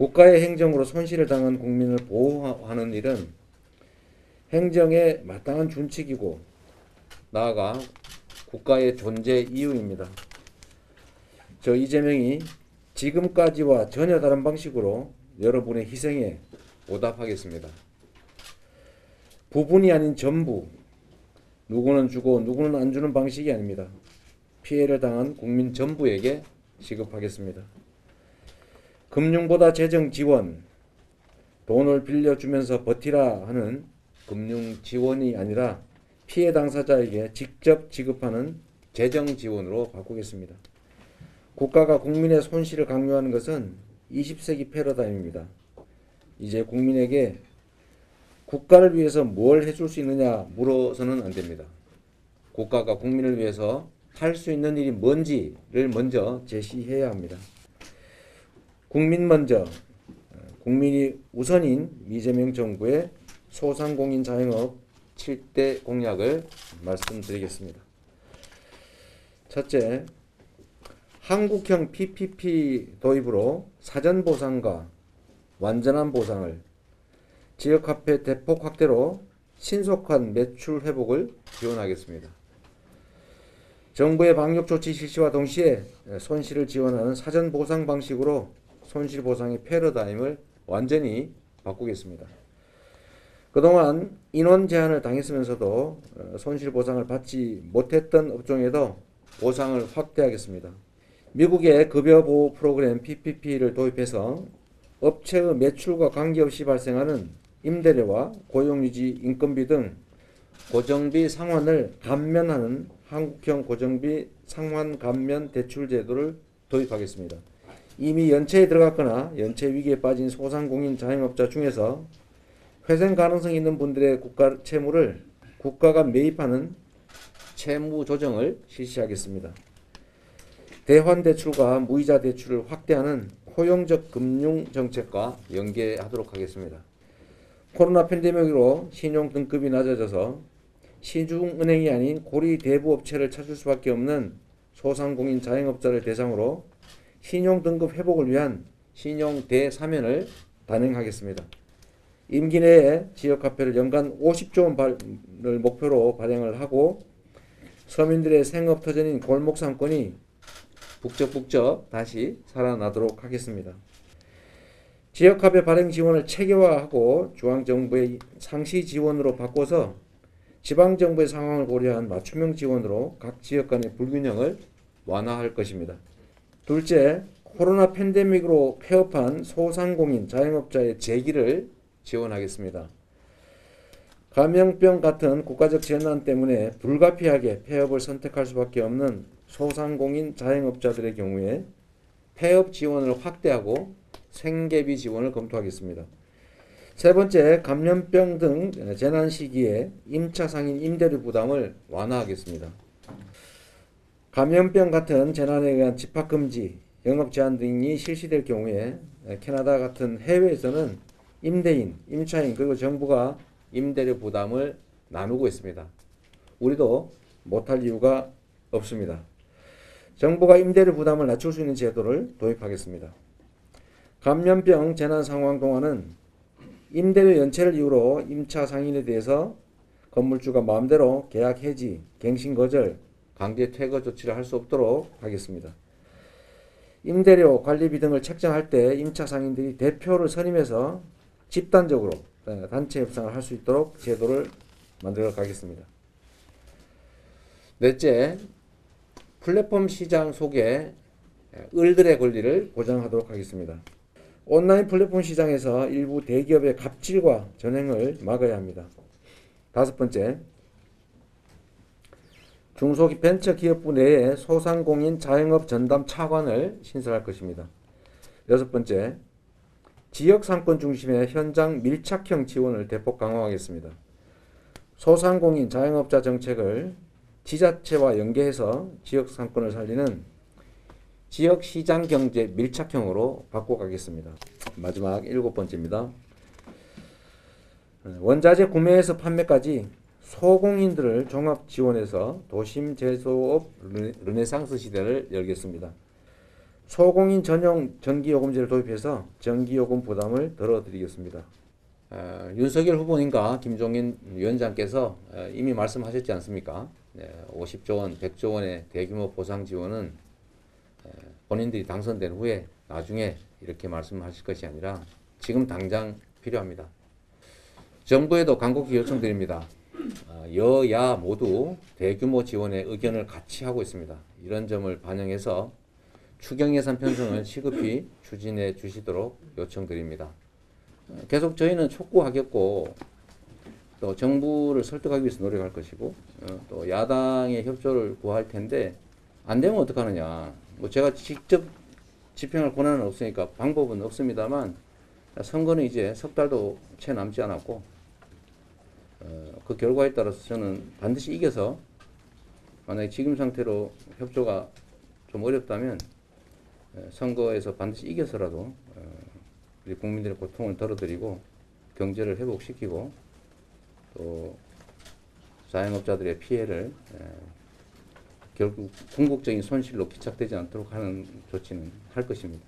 국가의 행정으로 손실을 당한 국민을 보호하는 일은 행정의 마땅한 준칙이고 나아가 국가의 존재 이유입니다. 저 이재명이 지금까지와 전혀 다른 방식으로 여러분의 희생에 보답하겠습니다. 부분이 아닌 전부, 누구는 주고 누구는 안 주는 방식이 아닙니다. 피해를 당한 국민 전부에게 지급하겠습니다. 금융보다 재정 지원, 돈을 빌려주면서 버티라 하는 금융 지원이 아니라 피해 당사자에게 직접 지급하는 재정 지원으로 바꾸겠습니다. 국가가 국민의 손실을 강요하는 것은 20세기 패러다임입니다. 이제 국민에게 국가를 위해서 뭘 해줄 수 있느냐 물어서는 안 됩니다. 국가가 국민을 위해서 할 수 있는 일이 뭔지를 먼저 제시해야 합니다. 국민 먼저, 국민이 우선인 이재명 정부의 소상공인 자영업 7대 공약을 말씀드리겠습니다. 첫째, 한국형 PPP 도입으로 사전 보상과 완전한 보상을, 지역화폐 대폭 확대로 신속한 매출 회복을 지원하겠습니다. 정부의 방역조치 실시와 동시에 손실을 지원하는 사전 보상 방식으로 손실보상의 패러다임을 완전히 바꾸겠습니다. 그동안 인원 제한을 당했으면서도 손실보상을 받지 못했던 업종에도 보상을 확대하겠습니다. 미국의 급여보호 프로그램 PPP를 도입해서 업체의 매출과 관계없이 발생하는 임대료와 고용유지, 인건비 등 고정비 상환을 감면하는 한국형 고정비 상환 감면 대출 제도를 도입하겠습니다. 이미 연체에 들어갔거나 연체 위기에 빠진 소상공인 자영업자 중에서 회생 가능성이 있는 분들의 국가 채무를 국가가 매입하는 채무 조정을 실시하겠습니다. 대환 대출과 무이자 대출을 확대하는 포용적 금융 정책과 연계하도록 하겠습니다. 코로나 팬데믹으로 신용 등급이 낮아져서 시중은행이 아닌 고리 대부 업체를 찾을 수밖에 없는 소상공인 자영업자를 대상으로 신용 등급 회복을 위한 신용 대사면을 단행하겠습니다. 임기 내에 지역화폐를 연간 50조 원을 목표로 발행을 하고 서민들의 생업터전인 골목상권이 북적북적 다시 살아나도록 하겠습니다. 지역화폐 발행 지원을 체계화하고 중앙정부의 상시 지원으로 바꿔서 지방정부의 상황을 고려한 맞춤형 지원으로 각 지역 간의 불균형을 완화할 것입니다. 둘째, 코로나 팬데믹으로 폐업한 소상공인 자영업자의 재기를 지원하겠습니다. 감염병 같은 국가적 재난 때문에 불가피하게 폐업을 선택할 수밖에 없는 소상공인 자영업자들의 경우에 폐업 지원을 확대하고 생계비 지원을 검토하겠습니다. 세 번째, 감염병 등 재난 시기에 임차 상인 임대료 부담을 완화하겠습니다. 감염병 같은 재난에 의한 집합금지, 영업 제한 등이 실시될 경우에 캐나다 같은 해외에서는 임대인, 임차인 그리고 정부가 임대료 부담을 나누고 있습니다. 우리도 못할 이유가 없습니다. 정부가 임대료 부담을 낮출 수 있는 제도를 도입하겠습니다. 감염병 재난 상황 동안은 임대료 연체를 이유로 임차 상인에 대해서 건물주가 마음대로 계약 해지, 갱신 거절, 강제 퇴거 조치를 할 수 없도록 하겠습니다. 임대료 관리비 등을 책정할 때 임차 상인들이 대표를 선임해서 집단적으로 단체 협상을 할 수 있도록 제도를 만들어 가겠습니다. 넷째, 플랫폼 시장 속에 을들의 권리를 보장하도록 하겠습니다. 온라인 플랫폼 시장에서 일부 대기업의 갑질과 전횡을 막아야 합니다. 다섯 번째, 중소벤처기업부 내에 소상공인 자영업 전담 차관을 신설할 것입니다. 여섯 번째, 지역상권 중심의 현장 밀착형 지원을 대폭 강화하겠습니다. 소상공인 자영업자 정책을 지자체와 연계해서 지역상권을 살리는 지역시장경제 밀착형으로 바꿔가겠습니다. 마지막 일곱 번째입니다. 원자재 구매에서 판매까지 소공인들을 종합 지원해서 도심 제조업 르네상스 시대를 열겠습니다. 소공인 전용 전기요금제를 도입해서 전기요금 부담을 덜어드리겠습니다. 윤석열 후보님과 김종인 위원장께서 이미 말씀하셨지 않습니까? 50조 원, 100조 원의 대규모 보상 지원은 본인들이 당선된 후에 나중에 이렇게 말씀하실 것이 아니라 지금 당장 필요합니다. 정부에도 간곡히 요청드립니다. 여야 모두 대규모 지원에 의견을 같이 하고 있습니다. 이런 점을 반영해서 추경 예산 편성을 시급히 추진해 주시도록 요청드립니다. 계속 저희는 촉구하겠고 또 정부를 설득하기 위해서 노력할 것이고 또 야당의 협조를 구할 텐데 안 되면 어떡하느냐. 뭐 제가 직접 집행할 권한은 없으니까 방법은 없습니다만 선거는 이제 석 달도 채 남지 않았고 그 결과에 따라서 저는 반드시 이겨서 만약에 지금 상태로 협조가 좀 어렵다면 선거에서 반드시 이겨서라도 우리 국민들의 고통을 덜어드리고 경제를 회복시키고 또 자영업자들의 피해를 결국 궁극적인 손실로 기착되지 않도록 하는 조치는 할 것입니다.